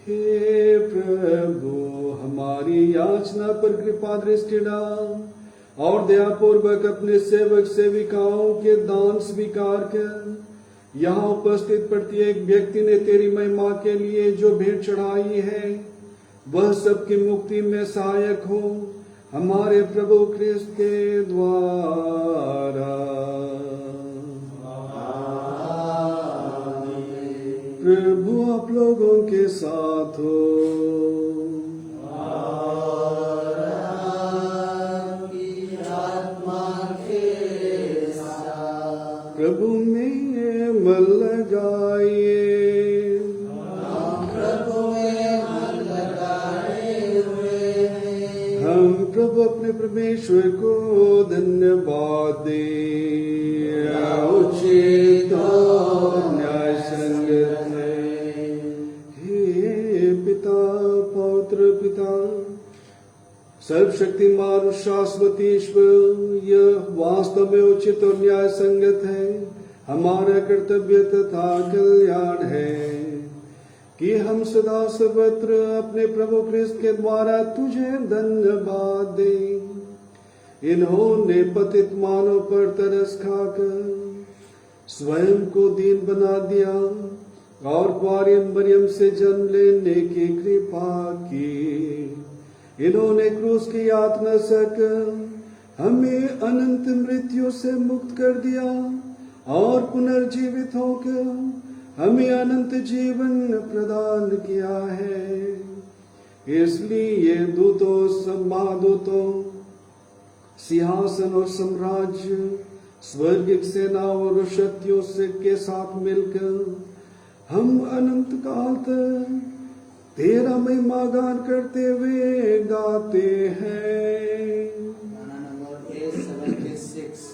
हे प्रभु हमारी याचना पर कृपा दृष्टि डाल और दयापूर्वक अपने सेवक सेविकाओं के दान स्वीकार कर। यहाँ उपस्थित प्रत्येक व्यक्ति ने तेरी महिमा के लिए जो भेंट चढ़ाई है वह सबकी मुक्ति में सहायक हो, हमारे प्रभु क्रिस्त के द्वारा। प्रभु आप लोगों के साथ हो। प्रभु में मन लगाइए, प्रभु में मन लगाए हुए हैं। हम प्रभु अपने परमेश्वर को धन्यवाद दें। उचित और न्याय संगत है। हे पिता पौत्र पिता सर्वशक्तिमान और शाश्वत ईश्वर, यह वास्तव में उचित और न्याय संगत है, हमारा कर्तव्य तथा कल्याण है कि हम सदा सर्वत्र अपने प्रभु ख्रिस्त के द्वारा तुझे धन्यवाद दें। इन्होंने पतित मानव पर तरस खाकर स्वयं को दीन बना दिया और कुंवारी मरियम से जन्म लेने की कृपा की। इन्होंने क्रूस की यातना सहकर हमें अनंत मृत्यु से मुक्त कर दिया और पुनर्जीवित होकर हमें अनंत जीवन प्रदान किया है। इसलिए दूतों महादूतों सिंहासन और साम्राज्य स्वर्गिक सेनाओं और शक्तियों से के साथ मिलकर हम अनंत काल तक तेरा महिमा गान करते हुए गाते हैं। गाना नंबर 876।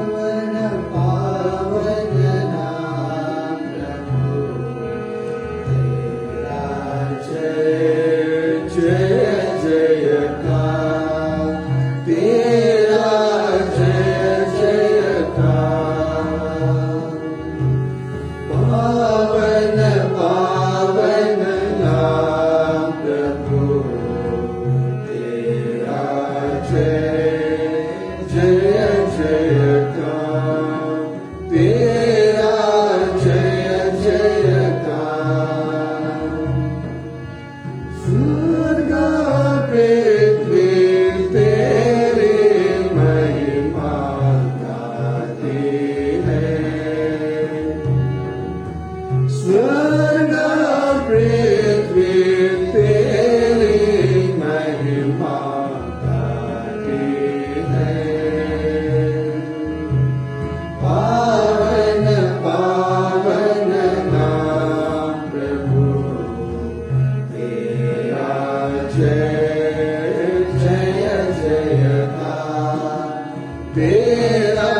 पावन पावन नाम प्रभु तेरा जय जय जयकार, तेरा जय जयकार। पावन पावन नाम प्रभु तेरा जय जय जयकार, तेरा जय जयकार। स्वर्ग पृथ्वी तेरे महिमा गाते हैं। स्वर्ग पृथ्वी तेरे महिमा गाते हैं। पावन पावन नाम प्रभु तेरा जय जय जयकार, तेरा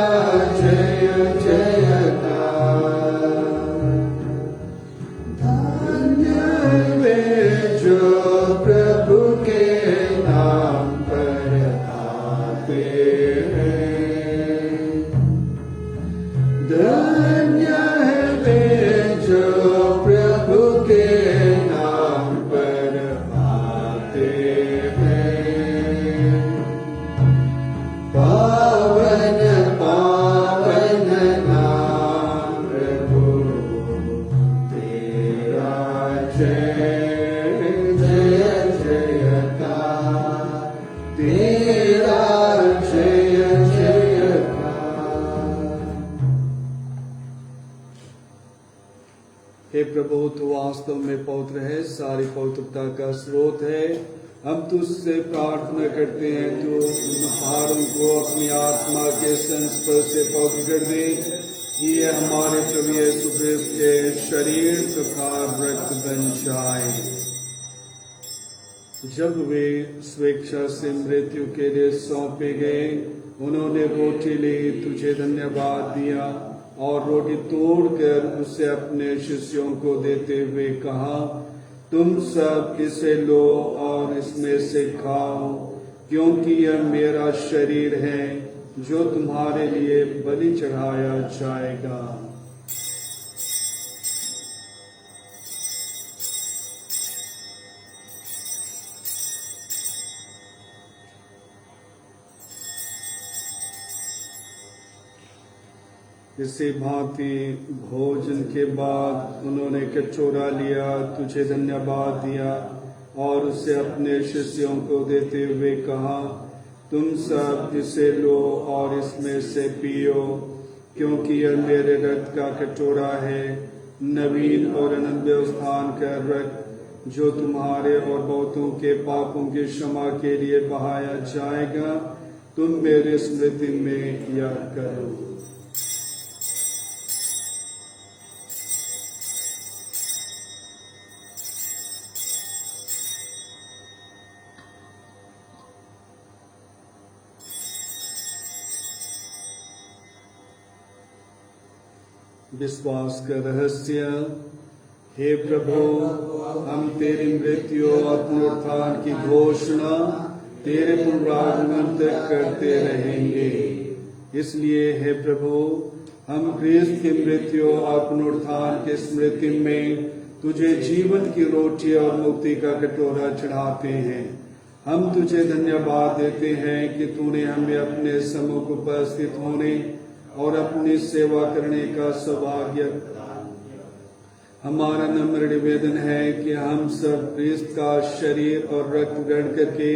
जय जयकार। धन्य वे जो प्रभु के नाम पर आते हैं। धन्य है वे जो प्रभु के नाम पर आते हैं। पावन पावन नाम प्रभु तेरा जय जय जयकार, तेरा जय जयकार। हे प्रभु, तू वास्तव में पवित्र है, सारी पवित्रता का स्रोत है। हम तुझसे प्रार्थना करते हैं, तू पहाड़ों को अपनी आत्मा के संस्पर्श से पवित्र कर दे। ये हमारे प्रभु यीशु क्रिस्त के शरीर तथा रक्त बन जाए। जब वे स्वेच्छा से मृत्यु के लिए सौंपे गए, उन्होंने रोटी ली, तुझे धन्यवाद दिया और रोटी तोड़कर उसे अपने शिष्यों को देते हुए कहा, तुम सब इसे लो और इसमें से खाओ, क्योंकि यह मेरा शरीर है जो तुम्हारे लिए बलि चढ़ाया जाएगा। इसी भांति भोजन के बाद उन्होंने कटोरा लिया, तुझे धन्यवाद दिया और उसे अपने शिष्यों को देते हुए कहा, तुम सब इसे लो और इसमें से पियो, क्योंकि यह मेरे रक्त का कटोरा है, नवीन और अनंत व्यवस्थान का रक्त, जो तुम्हारे और बहुतों के पापों की क्षमा के लिए बहाया जाएगा। तुम मेरे स्मृति में याद करो। विश्वास का रहस्य। हे प्रभु, हम तेरी मृत्यु और पुनरुत्थान की घोषणा तेरे पुनरागमन तक करते रहेंगे। इसलिए हे प्रभु, हम क्रिस्त की मृत्यु और पुनरुत्थान की स्मृति में तुझे जीवन की रोटी और मुक्ति का कटोरा चढ़ाते हैं। हम तुझे धन्यवाद देते हैं कि तूने हमें अपने सम्मुख उपस्थित होने और अपनी सेवा करने का सौभाग्य प्रदान किया। हमारा नम्र निवेदन है कि हम सब क्रिस्त का शरीर और रक्त ग्रहण करके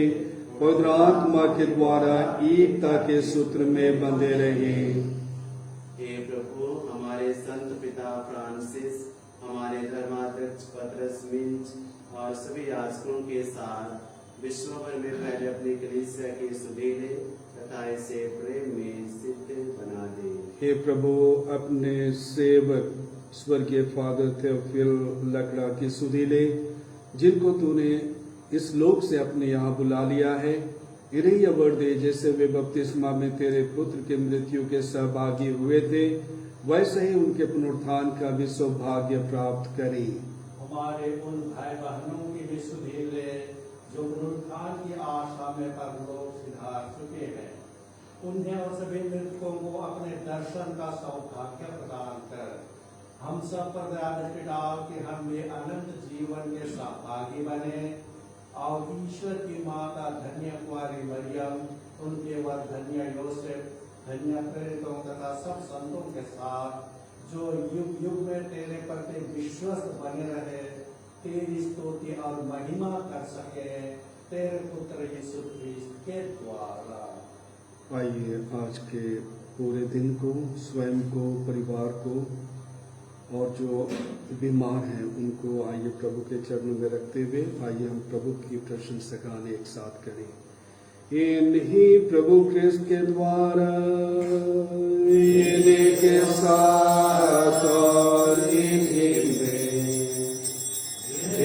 पवित्र आत्मा के द्वारा एकता के सूत्र में बंधे रहें। हे प्रभु, हमारे संत पिता फ्रांसिस, हमारे धर्माध्यक्ष पतरस मिंच और सभी याजकों के साथ विश्व भर में फैले अपनी कलीसिया के सुधीले तथा इसे प्रेम में सिद्ध बना दे। हे प्रभु, अपने सेवक स्वर्गीय फादर थियोफिल लकड़ा की सुधीले, जिनको तूने इस लोक से अपने यहाँ बुला लिया है, इन्हें यह वर दे जैसे वे बपतिस्मा में तेरे पुत्र के मृत्यु के सहभागी हुए थे, वैसे ही उनके पुनरुत्थान का भी सौभाग्य प्राप्त करें। हमारे उन भाई बहनों की भी सुधीले जो पुनरुत्थान की आशा में परलोक सिधार चुके हैं, उन्हें और सभी मृतकों को अपने दर्शन का सौभाग्य प्रदान कर हम सब पर दया दृष्टि डाल कि हम भी अनंत जीवन के सहभागी बने और ईश्वर की माता धन्य कुमारी मरियम, उनके वर धन्य योसेफ, धन्य प्रेरितों तथा सब संतों के साथ जो युग युग में तेरे प्रति विश्वस्त बने रहे, तेरी स्तुति और महिमा कर सके तेरे पुत्र यीशु ख्रीस्त के द्वारा। आइए आज के पूरे दिन को, स्वयं को, परिवार को और जो बीमार हैं उनको आइए प्रभु के चरणों में रखते हुए आइए हम प्रभु की प्रशंसा गाने एक साथ करें। इन्हीं प्रभु ख्रिस्त के द्वारा, इन्हीं के साथ और इन्हीं में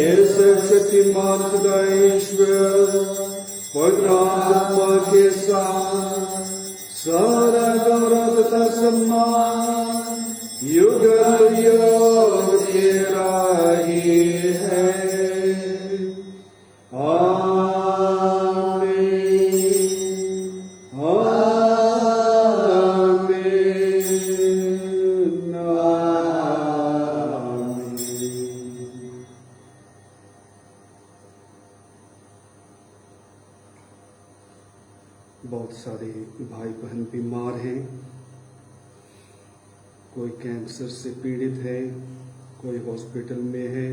इस शक्तिमान खुदा ईश्वर पवित्र आत्मा के साथ सारा गौरव तथा सम्मान युग युग तेरा ही है। आमीन, आमीन, आमीन। बहुत सारे भाई बहन बीमार हैं, कोई कैंसर से पीड़ित है, कोई हॉस्पिटल में है।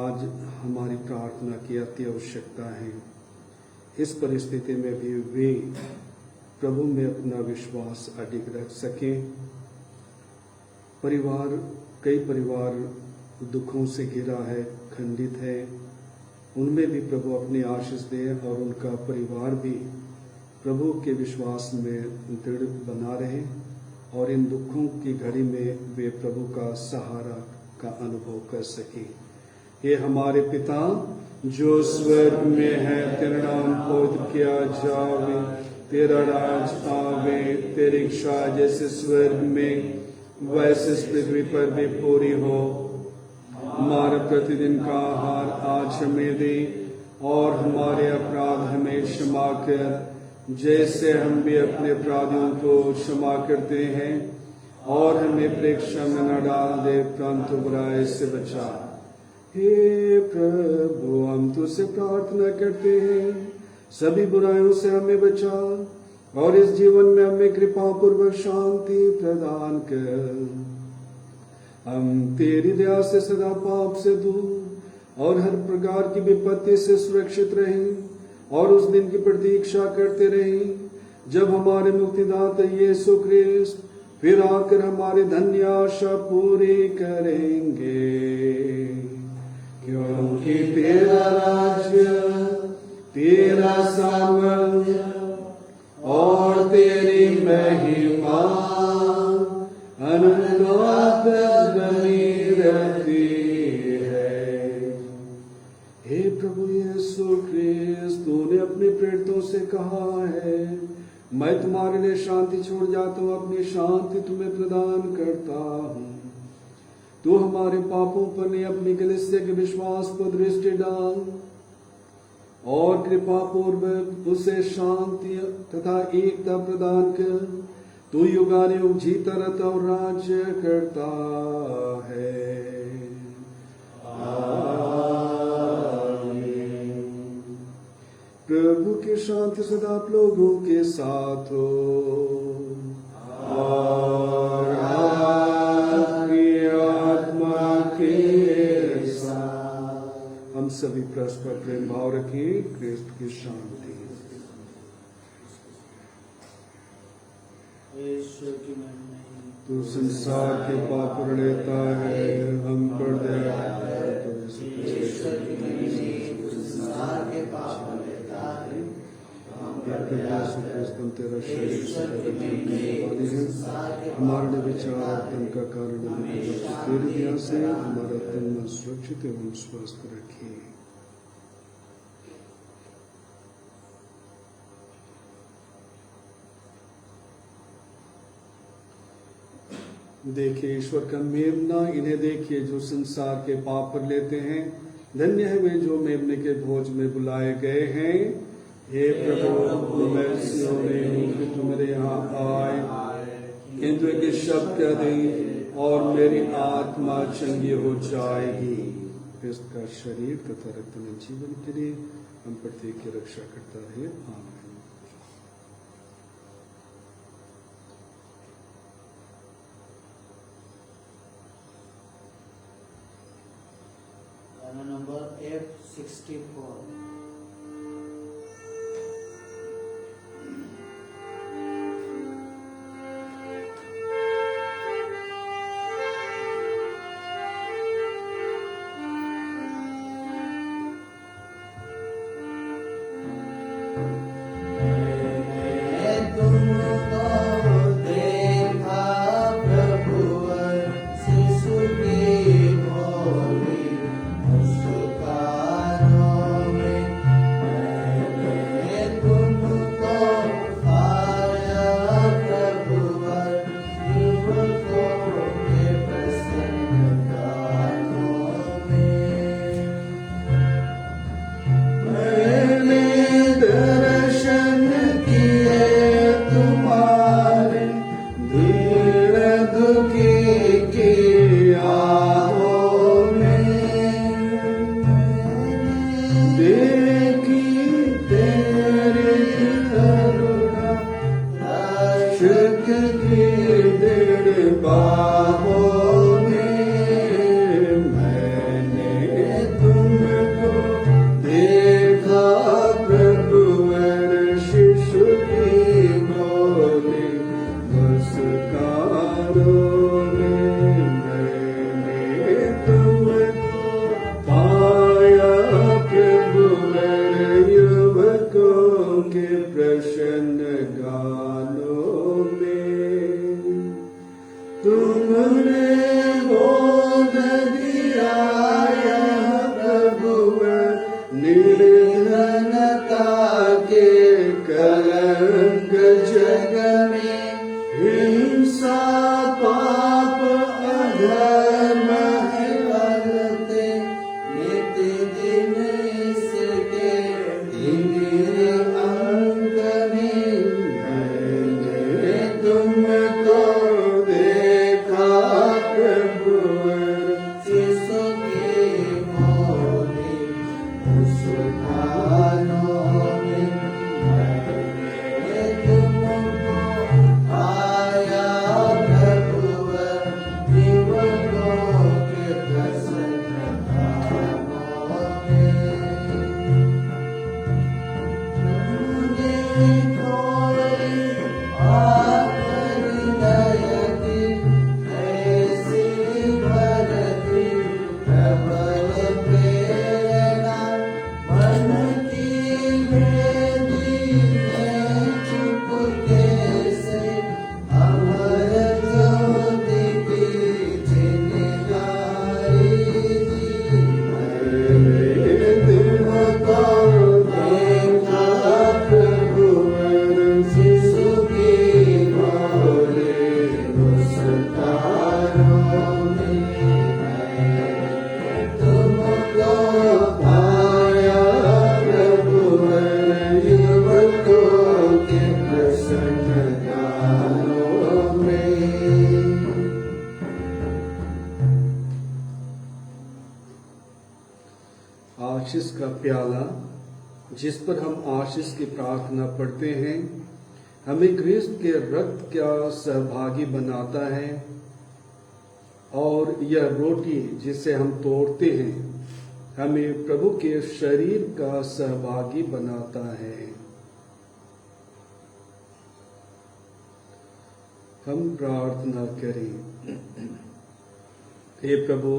आज हमारी प्रार्थना की अति आवश्यकता है। इस परिस्थिति में भी वे प्रभु में अपना विश्वास अडिग रख सकें। कई परिवार दुखों से घिरा है, खंडित है, उनमें भी प्रभु अपनी आशीष दे और उनका परिवार भी प्रभु के विश्वास में दृढ़ बना रहे और इन दुखों की घड़ी में वे प्रभु का सहारा का अनुभव कर सके। ये हमारे पिता जो स्वर्ग में है, तेरा नाम पवित्र किया जावे, तेरा राज आवे, तेरी इच्छा जैसे स्वर्ग में वैसे इस पृथ्वी पर भी पूरी हो। हमारा प्रतिदिन का आहार आज हमें दे और हमारे अपराध हमें क्षमा कर जैसे हम भी अपने अपराधियों को क्षमा करते हैं, और हमें परीक्षा में न डाल दे परंतु बुराई से बचा। हे प्रभु, हम तुझसे प्रार्थना करते हैं, सभी बुराइयों से हमें बचा और इस जीवन में हमें कृपा पूर्वक शांति प्रदान कर। हम तेरी दया से सदा पाप से दूर और हर प्रकार की विपत्ति से सुरक्षित रहें और उस दिन की प्रतीक्षा करते रहें जब हमारे मुक्तिदाता यीशु ख्रीस्त फिर आकर हमारी धन्य आशा पूरी करेंगे। क्योंकि तेरा राज्य, तेरा सामर्थ्य प्रभु यीशु ख्रिस्त, तूने अपने प्रेरितों से कहा है, मैं तुम्हारे लिए शांति छोड़ जाता हूँ, अपनी शांति तुम्हें प्रदान करता हूँ। तू हमारे पापों पर नहीं, अपनी कलीसिया के विश्वास पर दृष्टि डाल और कृपा पूर्वक उसे शांति तथा एकता प्रदान कर। तू युगानुयुग जीता रहता और राज्य करता है। प्रभु की शांति सदा आप लोगों के साथ हो और आपकी आत्मा के साथ। हम सभी परस्पर प्रेम भाव रखें। क्रिस्त की शांति। तू संसार के पाप लेता है, हम पर दया कर। संसार के पाप लेता है, तेरा शरीर हमारे लिए विचार तन का कारण तेरी दया से हमारा तन मन सुरक्षित एवं स्वस्थ रखे। देखिए ईश्वर का मेमना, इन्हें देखिए जो संसार के पाप पर लेते हैं। धन्य है वे जो मेमने के भोज में बुलाए गए हैं। हे प्रभु, मैं सियोने हूँ कि तुम मेरे यहाँ आए, किंतु एक शब्द कह दें और मेरी आत्मा चंगी हो जाएगी। इसका शरीर तथा रक्त में जीवन के लिए हम प्रत्येक की रक्षा करता है। आमीन। Number F64। आशीष का प्याला जिस पर हम आशीष की प्रार्थना पढ़ते हैं हमें ख्रिस्त के रक्त का सहभागी बनाता है और यह रोटी जिसे हम तोड़ते हैं हमें प्रभु के शरीर का सहभागी बनाता है। हम प्रार्थना करें। हे प्रभु,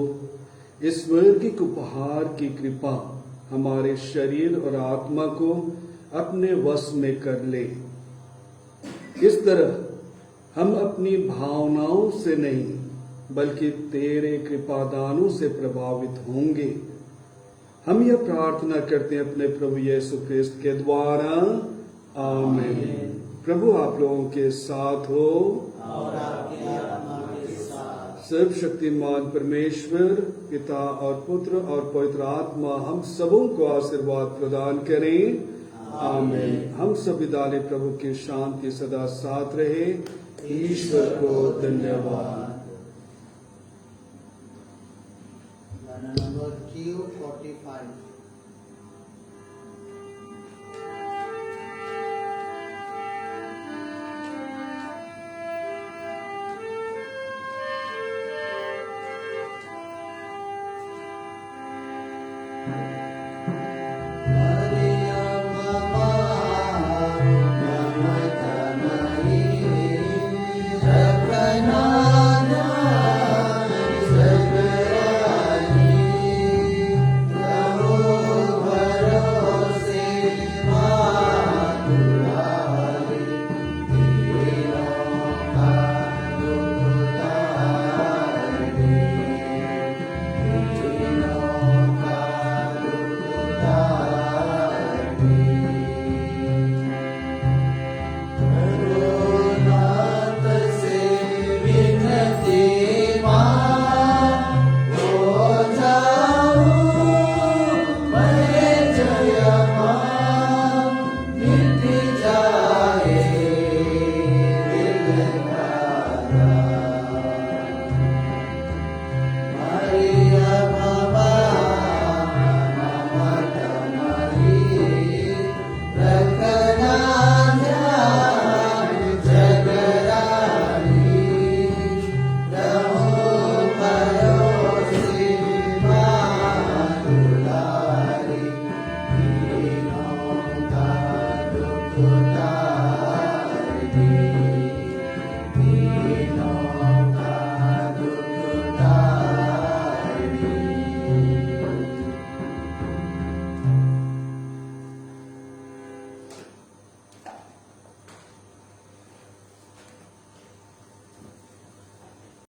इस स्वर्गिक उपहार की कृपा हमारे शरीर और आत्मा को अपने वश में कर ले। इस तरह हम अपनी भावनाओं से नहीं बल्कि तेरे कृपादानों से प्रभावित होंगे। हम यह प्रार्थना करते हैं अपने प्रभु यीशु ख्रिस्त के द्वारा, आमीन। प्रभु आप लोगों के साथ हो और आपकी आत्मा के साथ। सर्वशक्तिमान परमेश्वर पिता और पुत्र और पवित्र आत्मा हम सबों को आशीर्वाद प्रदान करें, आमीन। हम सभी दाले प्रभु की शांति सदा साथ रहे। ईश्वर को धन्यवाद। गाना नंबर Q45। Amen.